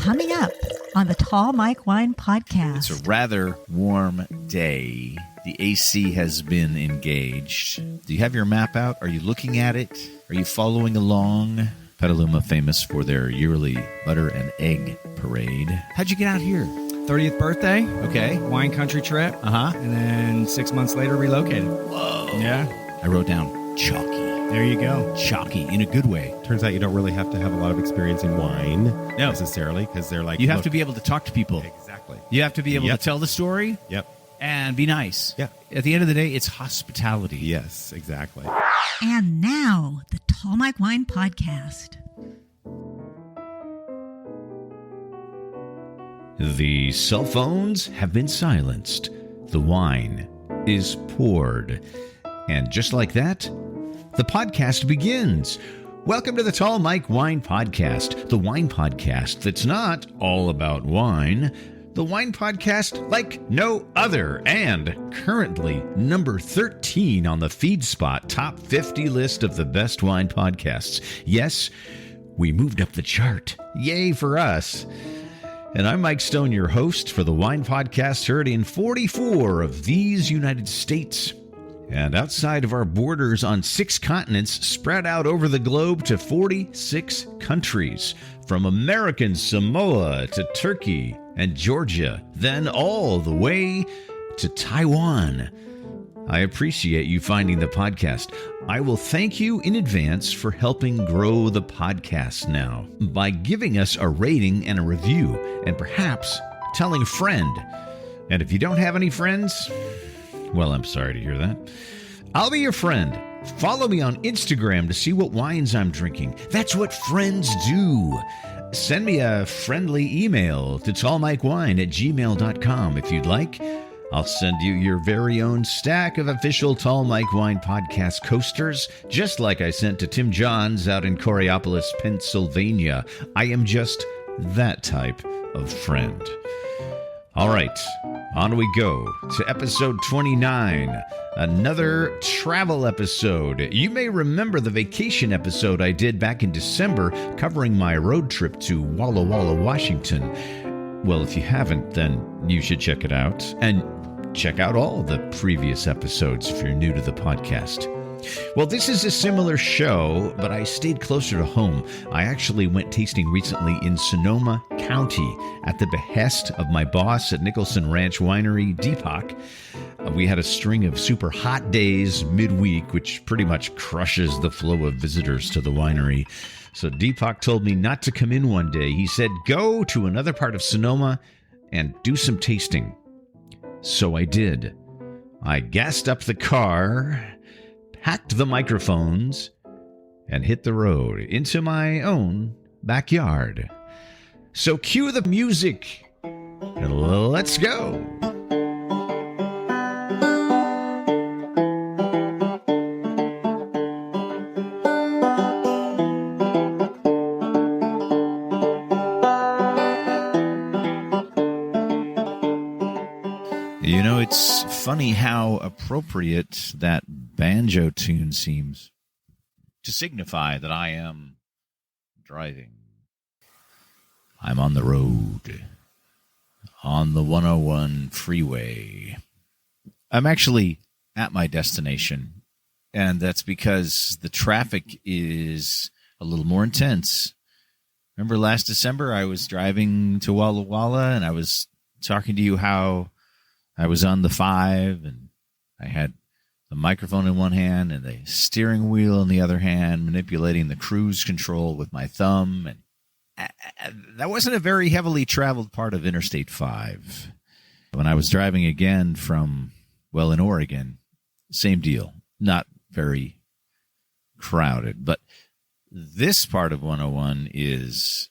Coming up on the Tall Mike Wine Podcast. It's a rather warm day. The AC has been engaged. Do you have your map out? Are you looking at it? Are you following along? Petaluma, famous for their yearly butter and egg parade. How'd you get out here? 30th birthday. Okay. Wine country trip. Uh-huh. And then 6 months later, relocated. Whoa. Yeah. I wrote down chalky. There you go. Chalky, in a good way. Turns out you don't really have to have a lot of experience in wine necessarily, because they're like... You have to be able to talk to people. Exactly. You have to be able to tell the story. Yep. And be nice. Yeah. At the end of the day, it's hospitality. Yes, exactly. And now, the Tall Mike Wine Podcast. The cell phones have been silenced. The wine is poured. And just like that, the podcast begins. Welcome to the Tall Mike Wine Podcast, the wine podcast that's not all about wine. The wine podcast like no other, and currently number 13 on the FeedSpot Top 50 list of the best wine podcasts. Yes, we moved up the chart. Yay for us. And I'm Mike Stone, your host for the wine podcast heard in 44 of these United States. And outside of our borders on 6 continents, spread out over the globe to 46 countries, from American Samoa to Turkey and Georgia, then all the way to Taiwan. I appreciate you finding the podcast. I will thank you in advance for helping grow the podcast now by giving us a rating and a review, and perhaps telling a friend. And if you don't have any friends, well, I'm sorry to hear that. I'll be your friend. Follow me on Instagram to see what wines I'm drinking. That's what friends do. Send me a friendly email to tallmikewine@gmail.com if you'd like. I'll send you your very own stack of official Tall Mike Wine Podcast coasters, just like I sent to Tim Johns out in Coriopolis, Pennsylvania. I am just that type of friend. All right, on we go to episode 29, another travel episode. You may remember the vacation episode I did back in December covering my road trip to Walla Walla, Washington. Well, if you haven't, then you should check it out. And check out all the previous episodes if you're new to the podcast. Well, this is a similar show, but I stayed closer to home. I actually went tasting recently in Sonoma County at the behest of my boss at Nicholson Ranch Winery, Deepak. We had a string of super hot days midweek, which pretty much crushes the flow of visitors to the winery. So Deepak told me not to come in one day. He said, go to another part of Sonoma and do some tasting. So I did. I gassed up the car, packed the microphones, and hit the road into my own backyard. So cue the music, and let's go. You know, it's funny how appropriate that banjo tune seems to signify that I am driving. I'm on the road, on the 101 freeway. I'm actually at my destination, and that's because the traffic is a little more intense. Remember last December, I was driving to Walla Walla, and I was talking to you how I was on the 5, and I had the microphone in one hand and the steering wheel in the other hand, manipulating the cruise control with my thumb. And that wasn't a very heavily traveled part of Interstate 5. When I was driving again from, well, in Oregon, same deal. Not very crowded. But this part of 101 is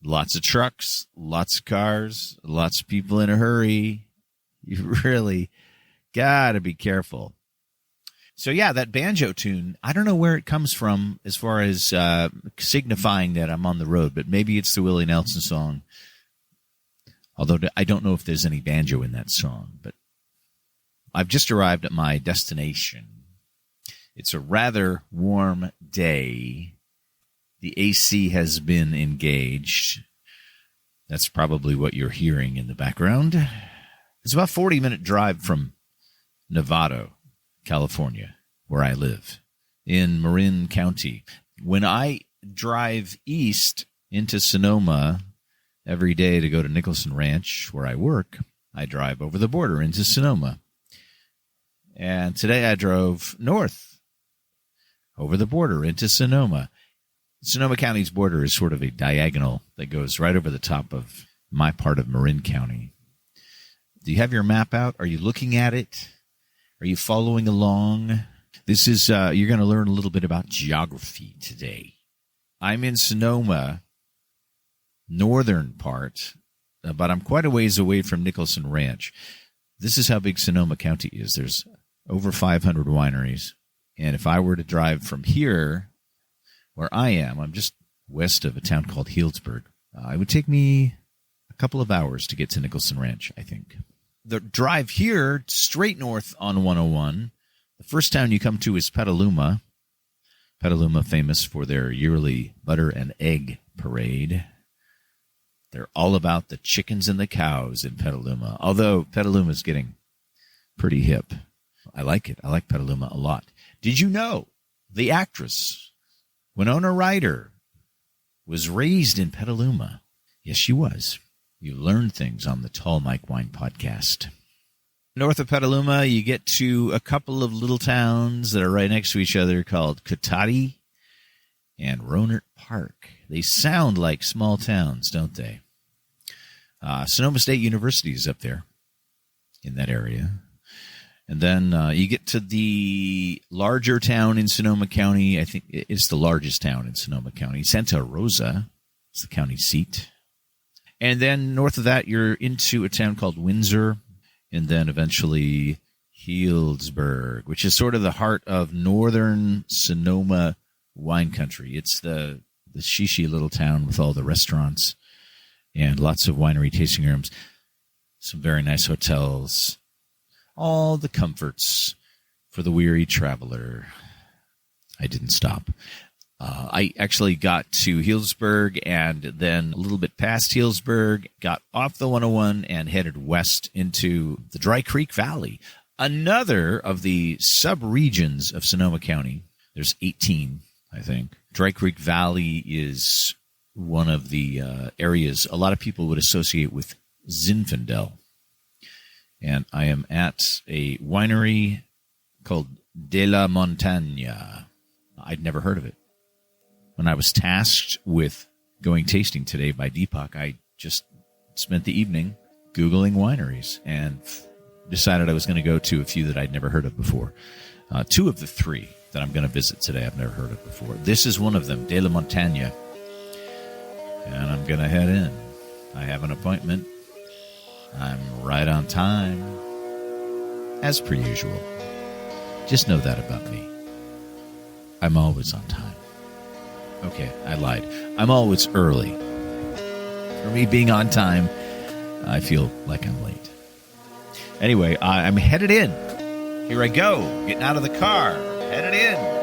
lots of trucks, lots of cars, lots of people in a hurry. You really got to be careful. So, yeah, that banjo tune, I don't know where it comes from as far as signifying that I'm on the road, but maybe it's the Willie Nelson song. Although I don't know if there's any banjo in that song. But I've just arrived at my destination. It's a rather warm day. The AC has been engaged. That's probably what you're hearing in the background. It's about a 40-minute drive from Novato, California, where I live, in Marin County. When I drive east into Sonoma every day to go to Nicholson Ranch, where I work, I drive over the border into Sonoma. And today I drove north over the border into Sonoma. Sonoma County's border is sort of a diagonal that goes right over the top of my part of Marin County. Do you have your map out? Are you looking at it? Are you following along? This is, you're going to learn a little bit about geography today. I'm in Sonoma, northern part, but I'm quite a ways away from Nicholson Ranch. This is how big Sonoma County is. There's over 500 wineries. And if I were to drive from here, where I am, I'm just west of a town called Healdsburg. It would take me a couple of hours to get to Nicholson Ranch, I think. The drive here, straight north on 101, the first town you come to is Petaluma. Petaluma, famous for their yearly butter and egg parade. They're all about the chickens and the cows in Petaluma, although Petaluma is getting pretty hip. I like it. I like Petaluma a lot. Did you know the actress Winona Ryder was raised in Petaluma? Yes, she was. You learn things on the Tall Mike Wine Podcast. North of Petaluma, you get to a couple of little towns that are right next to each other called Cotati and Rohnert Park. They sound like small towns, don't they? Sonoma State University is up there in that area. And then you get to the larger town in Sonoma County. I think it's the largest town in Sonoma County. Santa Rosa is the county seat. And then north of that, you're into a town called Windsor. And then eventually Healdsburg, which is sort of the heart of northern Sonoma wine country. It's the shishi little town with all the restaurants and lots of winery tasting rooms, some very nice hotels, all the comforts for the weary traveler. I didn't stop. I actually got to Healdsburg and then a little bit past Healdsburg, got off the 101 and headed west into the Dry Creek Valley, another of the sub-regions of Sonoma County. There's 18, I think. Dry Creek Valley is one of the areas a lot of people would associate with Zinfandel. And I am at a winery called De la Montanya. I'd never heard of it. When I was tasked with going tasting today by Deepak, I just spent the evening Googling wineries and decided I was going to go to a few that I'd never heard of before. Two of the three that I'm going to visit today I've never heard of before. This is one of them, De la Montanya. And I'm going to head in. I have an appointment. I'm right on time, as per usual. Just know that about me. I'm always on time. Okay, I lied. I'm always early. For me being on time, I feel like I'm late. Anyway, I'm headed in. Here I go, getting out of the car, headed in.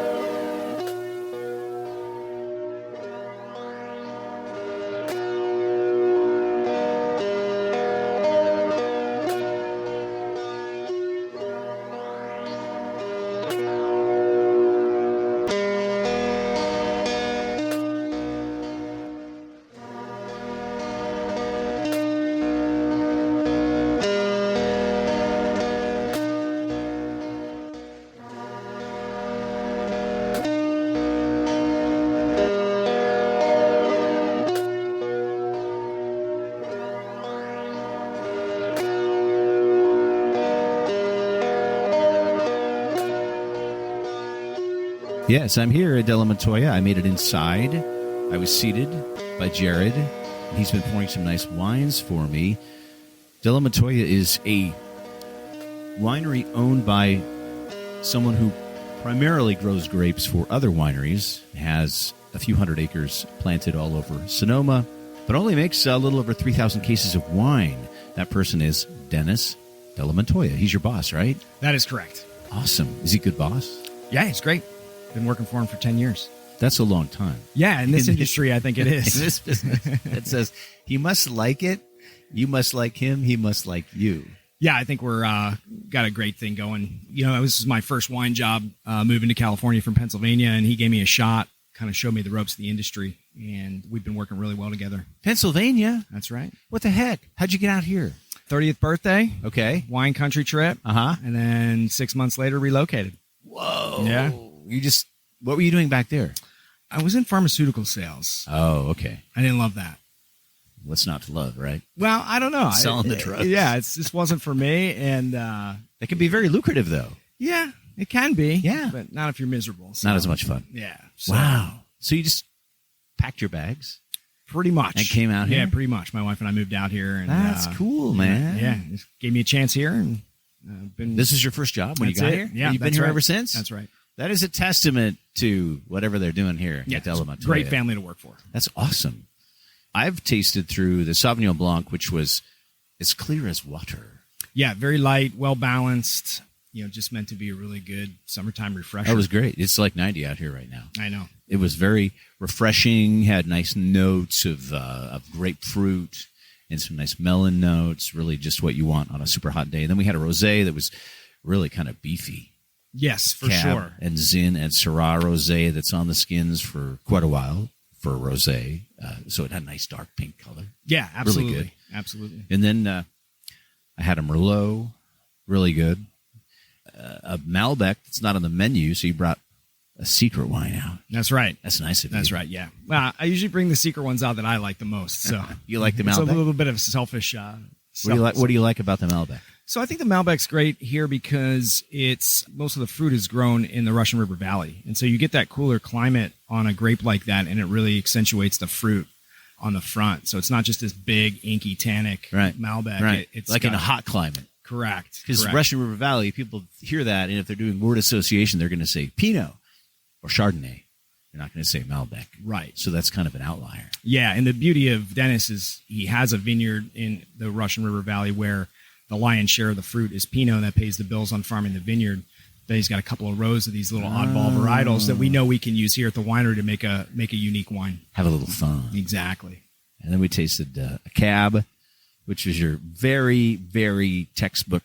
Yes, I'm here at De la Montoya. I made it inside. I was seated by Jared. He's been pouring some nice wines for me. De la Montoya is a winery owned by someone who primarily grows grapes for other wineries, has a few hundred acres planted all over Sonoma, but only makes a little over 3,000 cases of wine. That person is Dennis De la Montoya. He's your boss, right? That is correct. Awesome. Is he a good boss? Yeah, he's great. Been working for him for 10 years. That's a long time. Yeah, in this industry, I think it is. In this business, it says he must like it. You must like him. He must like you. Yeah, I think we're got a great thing going. You know, this is my first wine job moving to California from Pennsylvania, and he gave me a shot, kind of showed me the ropes of the industry, and we've been working really well together. Pennsylvania? That's right. What the heck? How'd you get out here? 30th birthday. Okay. Wine country trip. Uh-huh. And then 6 months later, relocated. Whoa. Yeah. What were you doing back there? I was in pharmaceutical sales. Oh, okay. I didn't love that. What's not to love, right? Well, I don't know. Selling the drugs. Yeah, it just wasn't for me. And It can be very lucrative, though. yeah, it can be. Yeah. But not if you're miserable. So, Not as much fun. Yeah. So, Wow. So you just packed your bags? Pretty much. And came out here? Yeah, pretty much. My wife and I moved out here. And, That's cool, man. Yeah. Just gave me a chance here. And been. This is your first job when you That's got it. here? Yeah. You've been that's here right. ever since? That's right. That is a testament to whatever they're doing here Yeah. at Della Montoya. Great family to work for. That's awesome. I've tasted through the Sauvignon Blanc, which was as clear as water. Yeah. Very light, well balanced. You know, just meant to be a really good summertime refresher. That was great. It's like 90 out here right now. I know. It was very refreshing, had nice notes of grapefruit and some nice melon notes, really just what you want on a super hot day. And then we had a rosé that was really kind of beefy. Yes, for Cab sure. And Zin and Syrah rosé that's on the skins for quite a while for a rosé. So it had a nice dark pink color. Yeah, absolutely. Really good. Absolutely. And then I had a Merlot, really good. A Malbec that's not on the menu, so you brought a secret wine out. That's right. That's nice of you. That's right. Yeah. Well, I usually bring the secret ones out that I like the most. So You like the it's a Malbec? little bit of selfish. What do you like about the Malbec? So I think the Malbec's great here because most of the fruit is grown in the Russian River Valley, and so you get that cooler climate on a grape like that, and it really accentuates the fruit on the front. So it's not just this big inky tannic Malbec. Right. It's like in a hot climate. Correct. Because Russian River Valley, people hear that, and if they're doing word association, they're going to say Pinot or Chardonnay. They're not going to say Malbec. Right. So that's kind of an outlier. Yeah, and the beauty of Dennis is he has a vineyard in the Russian River Valley where the lion's share of the fruit is Pinot that pays the bills on farming the vineyard. Then he's got a couple of rows of these little oddball varietals that we know we can use here at the winery to make a unique wine. Have a little fun. Exactly. And then we tasted a Cab, which was your very, very textbook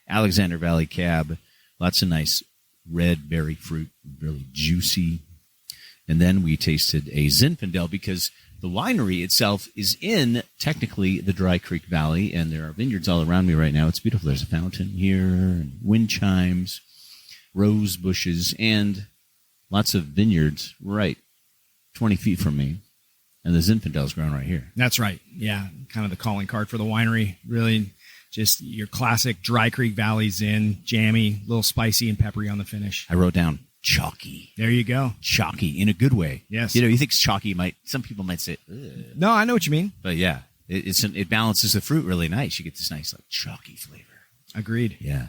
Alexander Valley Cab. Lots of nice red berry fruit, really juicy. And then we tasted a Zinfandel because the winery itself is in, technically, the Dry Creek Valley, and there are vineyards all around me right now. It's beautiful. There's a fountain here, and wind chimes, rose bushes, and lots of vineyards right 20 feet from me. And the Zinfandel's grown right here. That's right. Yeah, kind of the calling card for the winery. Really just your classic Dry Creek Valley Zin, jammy, a little spicy and peppery on the finish. I wrote down chalky. There you go. Chalky in a good way. Yes. You know, you think chalky some people might say, ugh. No, I know what you mean. But yeah, it balances the fruit really nice. You get this nice like chalky flavor. Agreed. Yeah.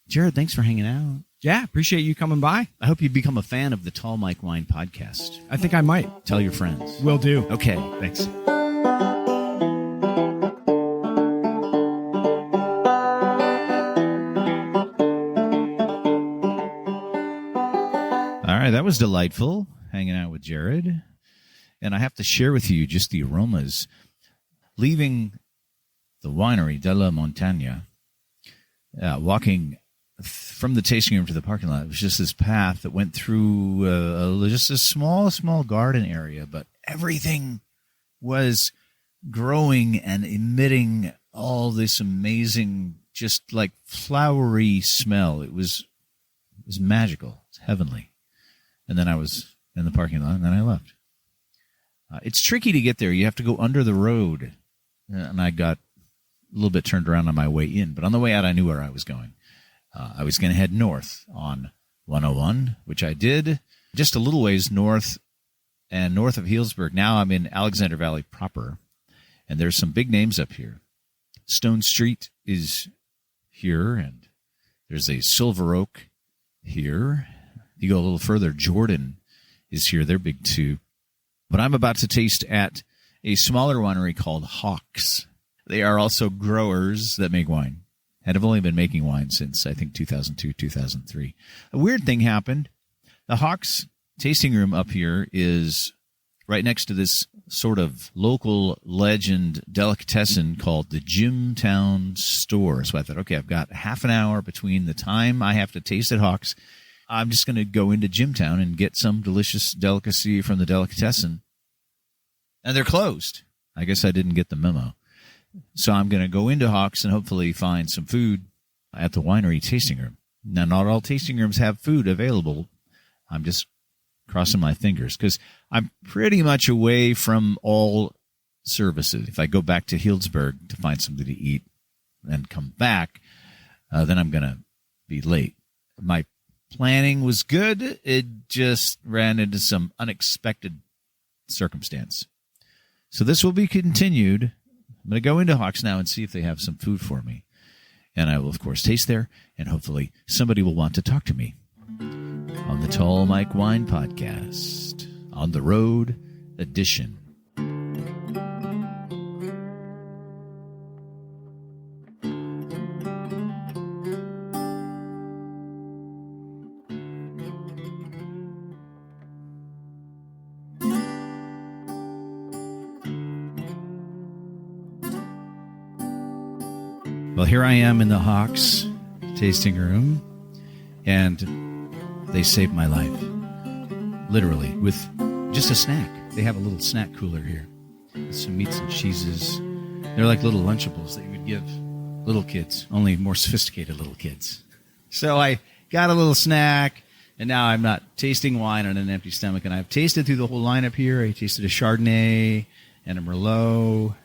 Jared, thanks for hanging out. Yeah, appreciate you coming by. I hope you become a fan of the Tall Mike Wine podcast. I think I might. Tell your friends. Will do. Okay, thanks. All right, that was delightful, hanging out with Jared. And I have to share with you just the aromas. Leaving the winery, Della Montanya, walking from the tasting room to the parking lot, it was just this path that went through just a small garden area, but everything was growing and emitting all this amazing, just like flowery smell. It was magical. It's heavenly. And then I was in the parking lot, and then I left. It's tricky to get there. You have to go under the road. And I got a little bit turned around on my way in. But on the way out, I knew where I was going. I was going to head north on 101, which I did. Just a little ways north and north of Healdsburg. Now I'm in Alexander Valley proper. And there's some big names up here. Stone Street is here, and there's a Silver Oak here. You go a little further, Jordan is here. They're big too. But I'm about to taste at a smaller winery called Hawks. They are also growers that make wine and have only been making wine since, I think, 2002, 2003. A weird thing happened. The Hawks tasting room up here is right next to this sort of local legend delicatessen called the Jimtown Store. So I thought, okay, I've got half an hour between the time I have to taste at Hawks. I'm just going to go into Jimtown and get some delicious delicacy from the delicatessen. And they're closed. I guess I didn't get the memo. So I'm going to go into Hawks and hopefully find some food at the winery tasting room. Now, not all tasting rooms have food available. I'm just crossing my fingers because I'm pretty much away from all services. If I go back to Healdsburg to find something to eat and come back, then I'm going to be late. My planning was good. It just ran into some unexpected circumstance. So this will be continued. I'm going to go into Hawks now and see if they have some food for me. And I will, of course, taste there, and hopefully somebody will want to talk to me on the Tall Mike Wine Podcast, On the Road edition. Well, here I am in the Hawks tasting room, and they saved my life, literally, with just a snack. They have a little snack cooler here with some meats and cheeses. They're like little Lunchables that you would give little kids, only more sophisticated little kids. So I got a little snack, and now I'm not tasting wine on an empty stomach, and I've tasted through the whole lineup here. I tasted a Chardonnay and a Merlot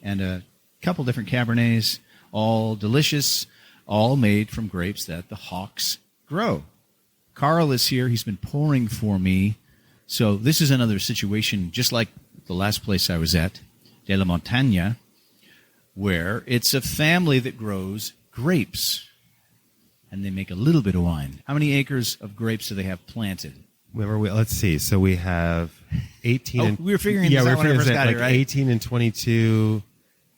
and a couple different Cabernets. All delicious, all made from grapes that the Hawks grow. Carl is here. He's been pouring for me. So this is another situation, just like the last place I was at, de la Montanya, where it's a family that grows grapes, and they make a little bit of wine. How many acres of grapes do they have planted? Let's see. So we have 18. We were figuring this out when I first got it, right? 18 and 22.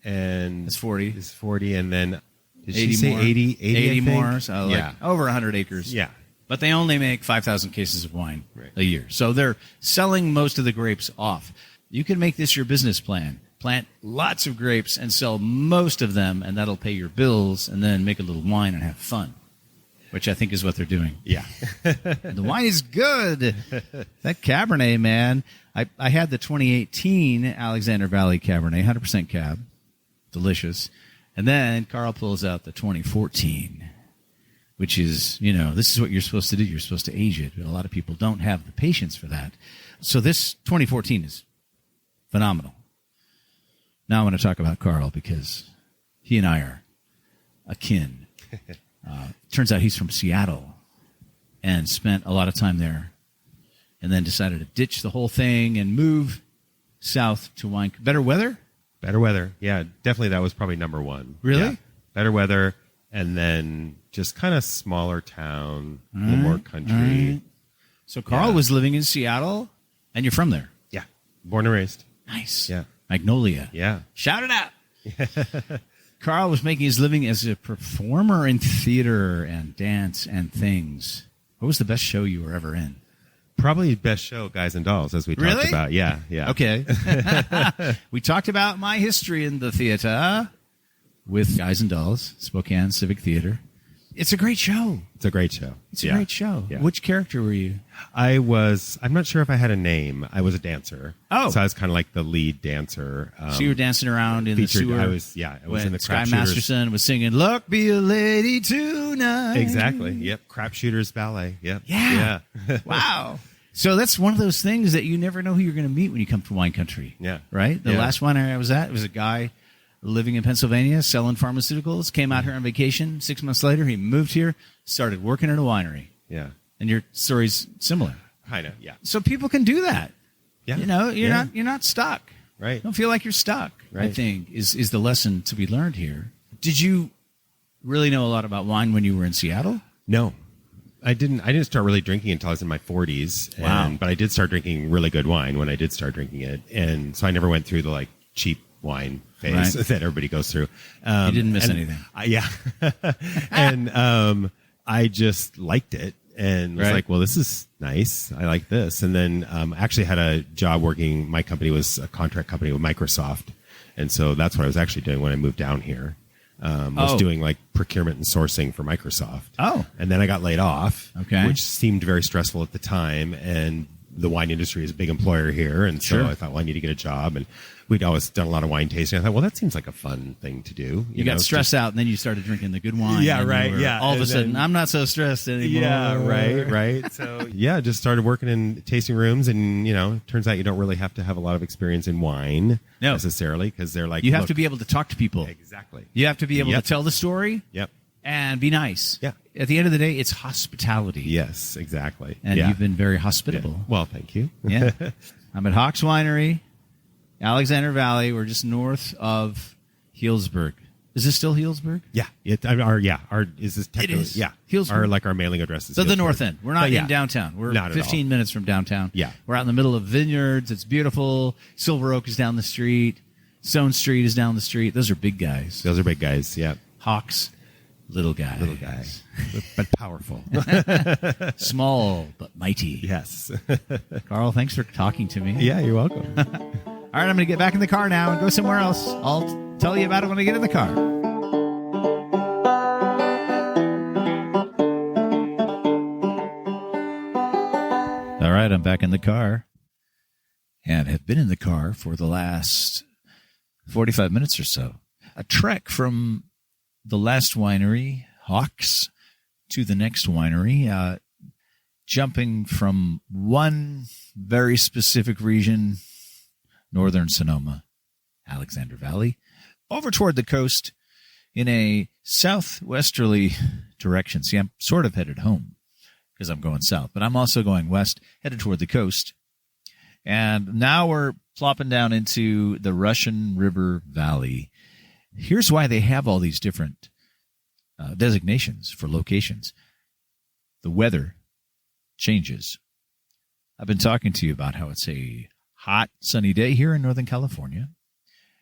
And it's 40. It's 40, and then did 80 she say more. 80? 80 more. So yeah. Over 100 acres. Yeah. But they only make 5,000 cases of wine a year. So they're selling most of the grapes off. You can make this your business plan. Plant lots of grapes and sell most of them, and that'll pay your bills, and then make a little wine and have fun, which I think is what they're doing. Yeah. The wine is good. That Cabernet, man. I had the 2018 Alexander Valley Cabernet, 100% Cab. Delicious. And then Carl pulls out the 2014, which is, this is what you're supposed to do. You're supposed to age it. But a lot of people don't have the patience for that. So this 2014 is phenomenal. Now I want to talk about Carl because he and I are akin. Turns out he's from Seattle and spent a lot of time there and then decided to ditch the whole thing and move south to wine. Better weather? Better weather. Yeah, definitely that was probably number one. Really? Yeah. Better weather, and then just kind of smaller town, a little more country. So Carl was living in Seattle, and you're from there? Yeah. Born and raised. Nice. Yeah. Magnolia. Yeah. Shout it out. Carl was making his living as a performer in theater and dance and things. What was the best show you were ever in? Probably best show, Guys and Dolls, as we talked about. Yeah, yeah. Okay. We talked about my history in the theater with Guys and Dolls, Spokane Civic Theater. It's a great show. It's a great show. It's a great show. Yeah. Which character were you? I'm not sure if I had a name. I was a dancer. Oh. So I was kind of like the lead dancer. So you were dancing around in featured, the sewer? I was in the Sky Crap Shooters. Masterson was singing, "Look, be a lady tonight." Exactly. Yep. Crap Shooters Ballet. Yep. Yeah. Yeah. Wow. So that's one of those things that you never know who you're going to meet when you come to wine country. Yeah. Right? The last winery I was at, it was a guy living in Pennsylvania, selling pharmaceuticals, came out here on vacation. 6 months later, he moved here, started working at a winery. Yeah. And your story's similar. Kind of. Yeah. So people can do that. Yeah. You're not stuck. Right. Don't feel like you're stuck. I Right. think is the lesson to be learned here. Did you really know a lot about wine when you were in Seattle? No. I didn't start really drinking until I was in my 40s. Wow. But I did start drinking really good wine when I did start drinking it. And so I never went through the cheap wine phase Right. that everybody goes through. You didn't miss anything. Yeah. And I just liked it. and was Right. like, well, this is nice. I like this. And then actually had a job working. My company was a contract company with Microsoft. And so that's what I was actually doing when I moved down here. Was doing like procurement and sourcing for Microsoft. Oh. And then I got laid off, Okay. which seemed very stressful at the time. And the wine industry is a big employer here. And so Sure. I thought, well, I need to get a job. And we'd always done a lot of wine tasting. I thought, well, that seems like a fun thing to do. You got know, stressed out, and then you started drinking the good wine. Yeah, and you right, were yeah. All of a And sudden, then- I'm not so stressed anymore. Yeah, right. So yeah, just started working in tasting rooms, and turns out you don't really have to have a lot of experience in wine No. necessarily, because they're like, You have look, to be able to talk to people. exactly. You have to be able Yep. to tell the story Yep. and be nice. Yeah. At the end of the day, it's hospitality. Yes, exactly. And yeah. you've been very Yeah. hospitable. Well, thank you. Yeah. I'm at Hawks Winery, Alexander Valley. We're just north of Healdsburg. Is this still Healdsburg? Yeah. Our is this technically? is. Yeah. Healdsburg. Our mailing address is So the Healdsburg. north end. We're not But yeah. in downtown. We're Not at 15 all. minutes from downtown. Yeah. We're out in the middle of vineyards. It's beautiful. Silver Oak is down the street. Stone Street is down the street. Those are big guys. Those are big guys. Yeah. Hawks, little guys. Little guys, but powerful. Small but mighty. Yes. Carl, thanks for talking to me. Yeah, you're welcome. All right, I'm going to get back in the car now and go somewhere else. I'll tell you about it when I get in the car. All right, I'm back in the car and have been in the car for the last 45 minutes or so. A trek from the last winery, Hawks, to the next winery, jumping from one very specific region, northern Sonoma, Alexander Valley, over toward the coast in a southwesterly direction. See, I'm sort of headed home because I'm going south, but I'm also going west, headed toward the coast. And now we're plopping down into the Russian River Valley. Here's why they have all these different designations for locations. The weather changes. I've been talking to you about how it's a hot, sunny day here in Northern California.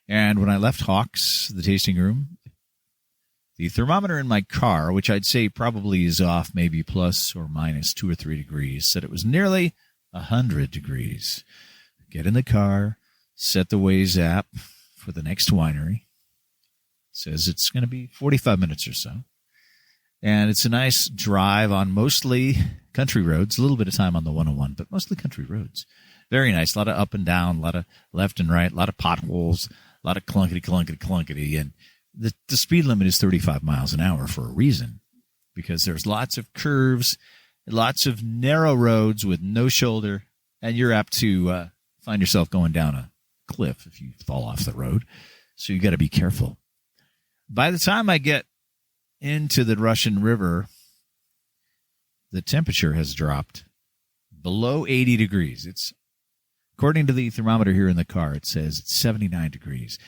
And when I left Hawks, the tasting room, the thermometer in my car, which I'd say probably is off maybe plus or minus 2 or 3 degrees, said it was nearly 100 degrees. Get in the car, set the Waze app for the next winery. Says it's going to be 45 minutes or so. And it's a nice drive on mostly country roads, a little bit of time on the 101, but mostly country roads. Very nice. A lot of up and down, a lot of left and right, a lot of potholes, a lot of clunkety. And the speed limit is 35 miles an hour for a reason, because there's lots of curves, lots of narrow roads with no shoulder, and you're apt to find yourself going down a cliff if you fall off the road. So you got to be careful. By the time I get into the Russian River, the temperature has dropped below 80 degrees. It's, according to the thermometer here in the car, it says it's 79 degrees.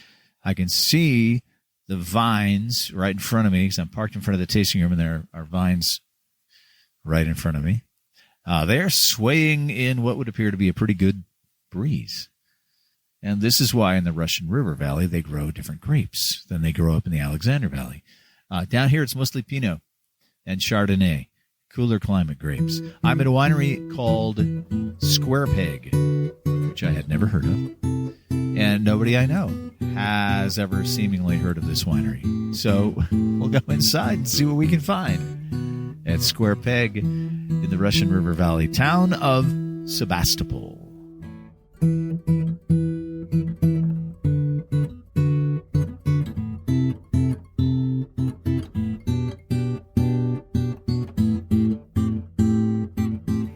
I can see the vines right in front of me because I'm parked in front of the tasting room, and there are vines right in front of me. They are swaying in what would appear to be a pretty good breeze. And this is why in the Russian River Valley they grow different grapes than they grow up in the Alexander Valley. Down here it's mostly Pinot and Chardonnay, cooler climate grapes. I'm at a winery called Square Peg, which I had never heard of. And nobody I know has ever seemingly heard of this winery. So we'll go inside and see what we can find at Square Peg in the Russian River Valley town of Sebastopol.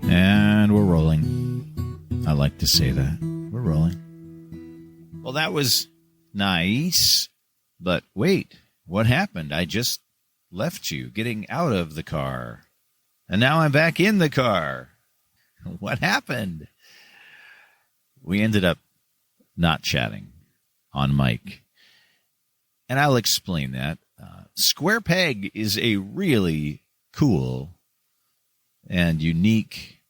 And we're rolling. I like to say that. We're rolling. Well, that was nice. But wait, what happened? I just left you getting out of the car. And now I'm back in the car. What happened? We ended up not chatting on mic. And I'll explain that. Square Peg is a really cool and unique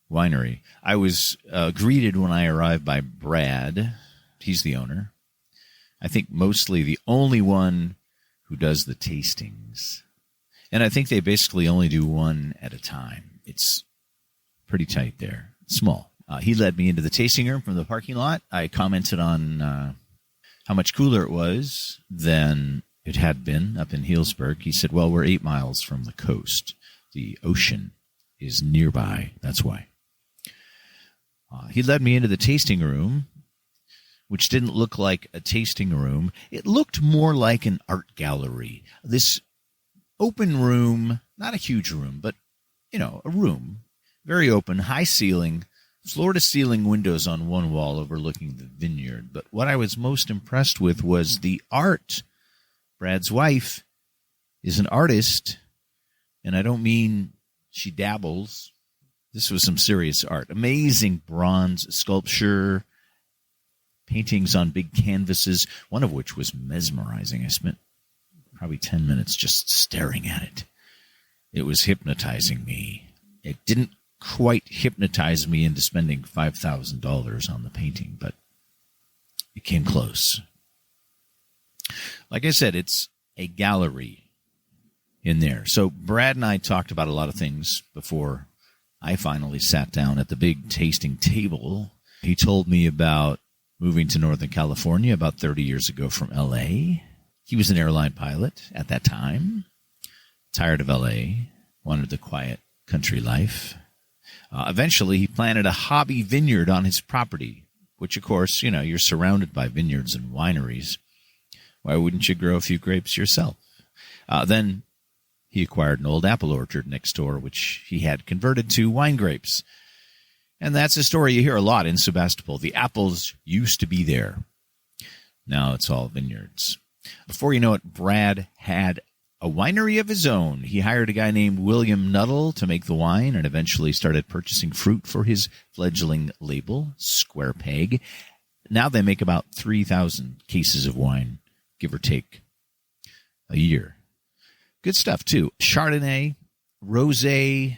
winery. I was greeted when I arrived by Brad. He's the owner. I think mostly the only one who does the tastings. And I think they basically only do one at a time. It's pretty tight there. Small. He led me into the tasting room from the parking lot. I commented on how much cooler it was than it had been up in Healdsburg. He said, well, we're 8 miles from the coast. The ocean is nearby. That's why. He led me into the tasting room, which didn't look like a tasting room. It looked more like an art gallery. This open room, not a huge room, but, a room, very open, high ceiling, floor-to-ceiling windows on one wall overlooking the vineyard. But what I was most impressed with was the art. Brad's wife is an artist, and I don't mean she dabbles. This was some serious art. Amazing bronze sculpture, paintings on big canvases, one of which was mesmerizing. I spent probably 10 minutes just staring at it. It was hypnotizing me. It didn't quite hypnotize me into spending $5,000 on the painting, but it came close. Like I said, it's a gallery in there. So Brad and I talked about a lot of things before I finally sat down at the big tasting table. He told me about moving to Northern California about 30 years ago from L.A. He was an airline pilot at that time, tired of L.A., wanted the quiet country life. Eventually, he planted a hobby vineyard on his property, which, of course, you're surrounded by vineyards and wineries. Why wouldn't you grow a few grapes yourself? Then he acquired an old apple orchard next door, which he had converted to wine grapes. And that's a story you hear a lot in Sebastopol. The apples used to be there. Now it's all vineyards. Before you know it, Brad had a winery of his own. He hired a guy named William Nuttall to make the wine and eventually started purchasing fruit for his fledgling label, Square Peg. Now they make about 3,000 cases of wine, give or take, a year. Good stuff, too. Chardonnay, Rosé,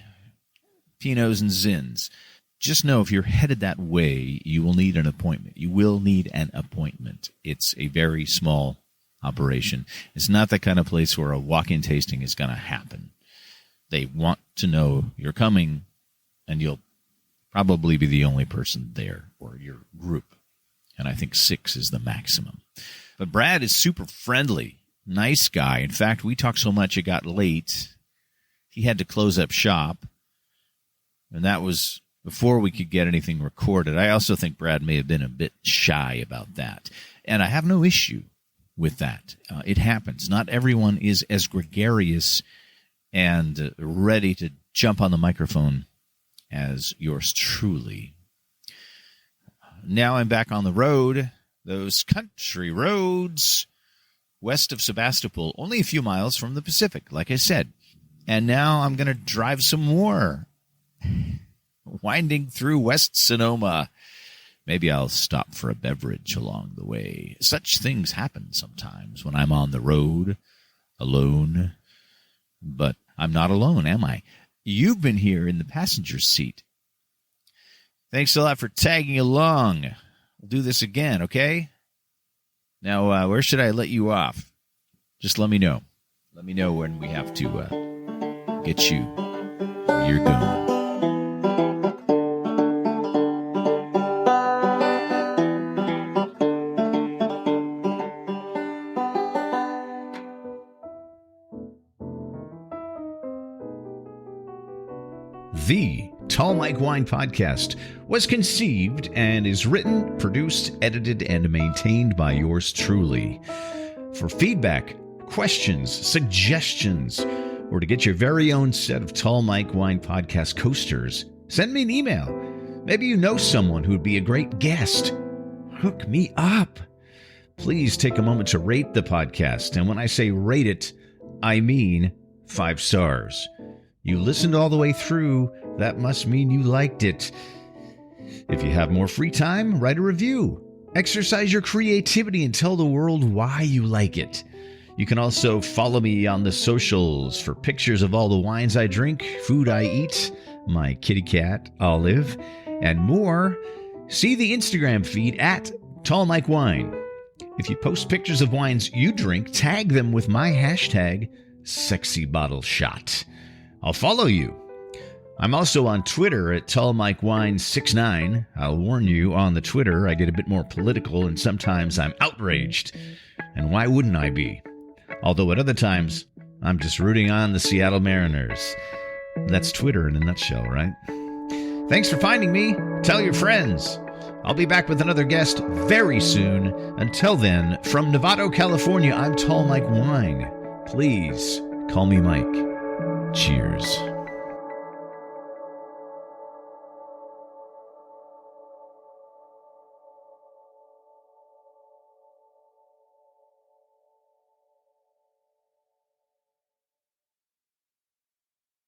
Pinots, and Zins. Just know if you're headed that way, you will need an appointment. You will need an appointment. It's a very small operation. It's not the kind of place where a walk-in tasting is going to happen. They want to know you're coming, and you'll probably be the only person there or your group. And I think 6 is the maximum. But Brad is super friendly, nice guy. In fact, we talked so much it got late. He had to close up shop, and that was before we could get anything recorded. I also think Brad may have been a bit shy about that. And I have no issue with that. It happens. Not everyone is as gregarious and ready to jump on the microphone as yours truly. Now I'm back on the road, those country roads west of Sebastopol, only a few miles from the Pacific, like I said. And now I'm going to drive some more, winding through West Sonoma. Maybe I'll stop for a beverage along the way. Such things happen sometimes when I'm on the road, alone. But I'm not alone, am I? You've been here in the passenger seat. Thanks a lot for tagging along. We'll do this again, okay? Now, where should I let you off? Just let me know. Let me know when we have to get you where you're going. The Tall Mike Wine Podcast was conceived and is written, produced, edited, and maintained by yours truly. For feedback, questions, suggestions, or to get your very own set of Tall Mike Wine Podcast coasters, send me an email. Maybe you know someone who would be a great guest. Hook me up. Please take a moment to rate the podcast. And when I say rate it, I mean 5 stars. You listened all the way through. That must mean you liked it. If you have more free time, write a review. Exercise your creativity and tell the world why you like it. You can also follow me on the socials for pictures of all the wines I drink, food I eat, my kitty cat, Olive, and more. See the Instagram feed at Tall Mike Wine. If you post pictures of wines you drink, tag them with my hashtag sexy bottle shot. I'll follow you. I'm also on Twitter at TallMikeWine69. I'll warn you, on the Twitter, I get a bit more political and sometimes I'm outraged. And why wouldn't I be? Although at other times, I'm just rooting on the Seattle Mariners. That's Twitter in a nutshell, right? Thanks for finding me. Tell your friends. I'll be back with another guest very soon. Until then, from Novato, California, I'm Tall Mike Wine. Please call me Mike. Cheers.